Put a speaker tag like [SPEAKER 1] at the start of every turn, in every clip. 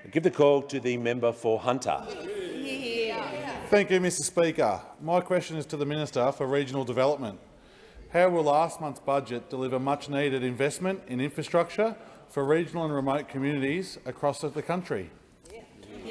[SPEAKER 1] I give the call to the member for Hunter.
[SPEAKER 2] Thank you, Mr Speaker. My question is to the Minister for Regional Development. How will last month's budget deliver much-needed investment in infrastructure for regional and remote communities across the country?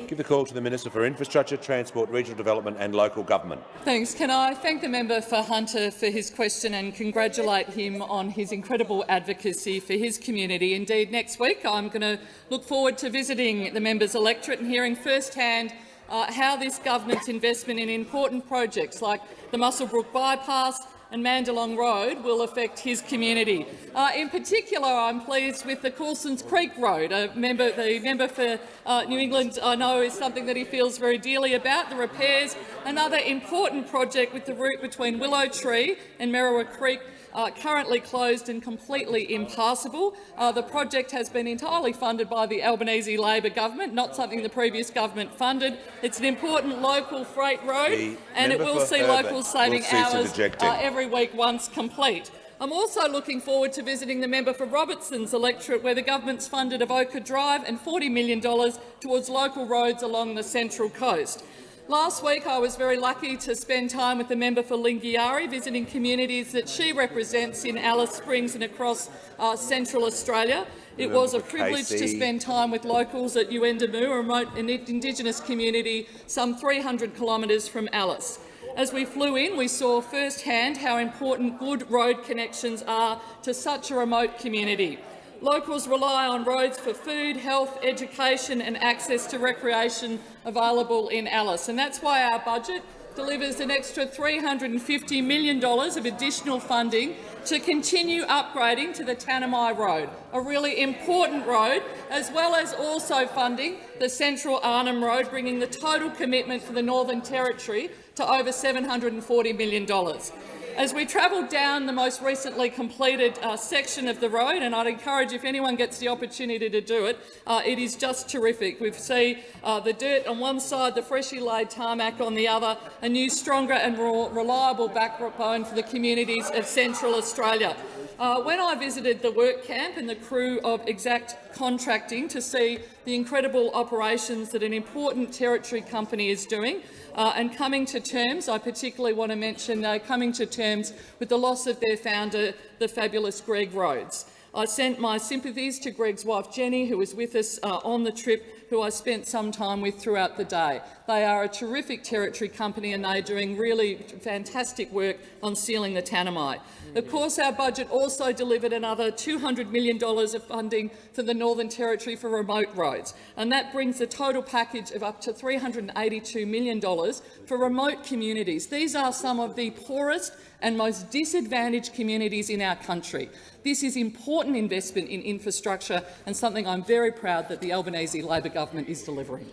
[SPEAKER 1] Give the call to the Minister for Infrastructure, Transport, Regional Development and Local Government.
[SPEAKER 3] Thanks. Can I thank the member for Hunter for his question and congratulate him on his incredible advocacy for his community. Indeed, next week I'm going to look forward to visiting the member's electorate and hearing firsthand how this government's investment in important projects like the Muswellbrook Bypass and Mandalong Road will affect his community. In particular, I'm pleased with the Coulsons Creek Road. The member for New England, I know, is something that he feels very dearly about. The repairs, another important project with the route between Willow Tree and Merriwa Creek, currently closed and completely impassable. The project has been entirely funded by the Albanese Labor government, not something the previous government funded. It's an important local freight road and it will see locals saving hours every week once complete. I'm also looking forward to visiting the member for Robertson's electorate, where the government's funded Avoca Drive and $40 million towards local roads along the Central Coast. Last week I was very lucky to spend time with the member for Lingiari, visiting communities that she represents in Alice Springs and across Central Australia. It was a privilege to spend time with locals at Yuendamu, a remote Indigenous community some 300 kilometres from Alice. As we flew in, we saw firsthand how important good road connections are to such a remote community. Locals rely on roads for food, health, education and access to recreation available in Alice, and that's why our budget delivers an extra $350 million of additional funding to continue upgrading to the Tanami Road, a really important road, as well as also funding the Central Arnhem Road, bringing the total commitment for the Northern Territory to over $740 million. As we travel down the most recently completed section of the road, and I'd encourage, if anyone gets the opportunity to do it, it is just terrific. We see the dirt on one side, the freshly laid tarmac on the other, a new, stronger and more reliable backbone for the communities of Central Australia. When I visited the work camp and the crew of Exact Contracting to see the incredible operations that an important Territory company is doing, and coming to terms, I particularly want to mention coming to terms with the loss of their founder, the fabulous Greg Rhodes. I sent my sympathies to Greg's wife Jenny, who was with us on the trip, who I spent some time with throughout the day. They are a terrific Territory company and they're doing really fantastic work on sealing the Tanami. Of course, our budget also delivered another $200 million of funding for the Northern Territory for remote roads, and that brings the total package of up to $382 million for remote communities. These are some of the poorest and most disadvantaged communities in our country. This is important investment in infrastructure and something I'm very proud that the Albanese Labor government is delivering.